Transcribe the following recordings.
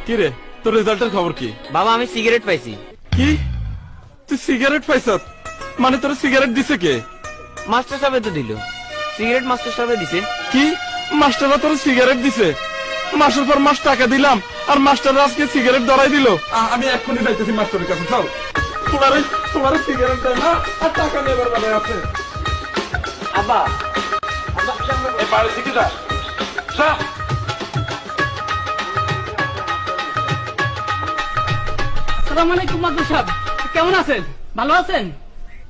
কি রে, তোর রেজাল্টের খবর কি? বাবা আমি সিগারেট পাইছি। কি, তুই সিগারেট পাইছ? মানে তোর সিগারেট দিছে কে? মাস্টার সাহেব তো দিল সিগারেট, মাস্টার সাহেব দিছে। কি, মাস্টাররা তোর সিগারেট দিছে? মাসের পর মাস টাকা দিলাম আর মাস্টাররা আজকে সিগারেট ধরাই দিল। আমি এক্ষুনি যাইতেছি মাস্টারের কাছে। চল, তোমার সিগারেট দেয় না আর টাকা নেবার বেলায় আছে। আব্বা এই বাড়ির দিকে যা। আসসালামু আলাইকুম মাদুর সাহেব, কেমন আছেন? ভালো আছেন?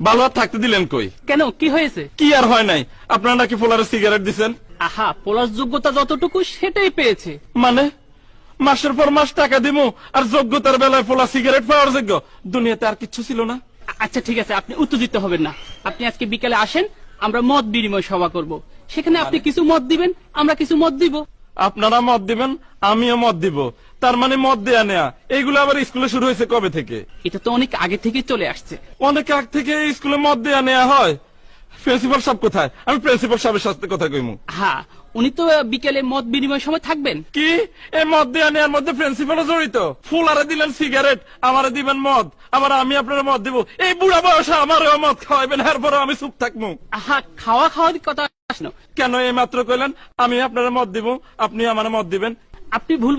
ভালো আর থাকতে দিলেন কই? কেন, কি হয়েছে? কি আর হয় নাই, আপনারা নাকি ফোলারে সিগারেট দিছেন। আহা, পলাশ যোগ্যতা যতটুকু সেটাই পেয়েছে। মানে মাসের পর মাস টাকা দিমু আর যোগ্যতার বেলায় ফোলা সিগারেট পাওয়ার যোগ্য? দুনিয়াতে আর কিচ্ছু ছিল না? আচ্ছা ঠিক আছে, আপনি উত্তেজিত হবেন না। আপনি আজকে বিকালে আসেন, আমরা মত বিনিময় সভা করব। সেখানে আপনি কিছু মত দিবেন, আমরা কিছু মত দিব। আপনারা মত দিবেন, আমিও মত দিব। তার মানে মত দেয়া নেয়া এইগুলো আবার স্কুলে শুরু হয়েছে কবে থেকে? এটা তো অনেক আগে থেকে চলে আসছে। অনেক আগ থেকে স্কুলে মত দেয়া নেয়া হয়। প্রিন্সিপাল সাহেব কোথায়? আমি প্রিন্সিপাল সাহেবের সাথে কথা কইমু। হ্যাঁ, উনি তো বিকেলে মত বিনিময় সময় থাকবেন। কি, এই মদ দেয়া নেয়ার মধ্যে প্রিন্সিপালও জড়িত? ফুলারে দিলেন সিগারেট, আমারে দিবেন মদ, আবার আমি আপনারা মদ দিব? এই বুড়া বয়সে আমারও মদ খাওয়াইবেন, এরপরে আমি চুপ থাকবো? আহা, খাওয়ার কথা আসলো কেন এই মাত্র কইলেন আমি আপনারা মদ দিব, আপনি আমার মদ দিবেন? আপনি ভুল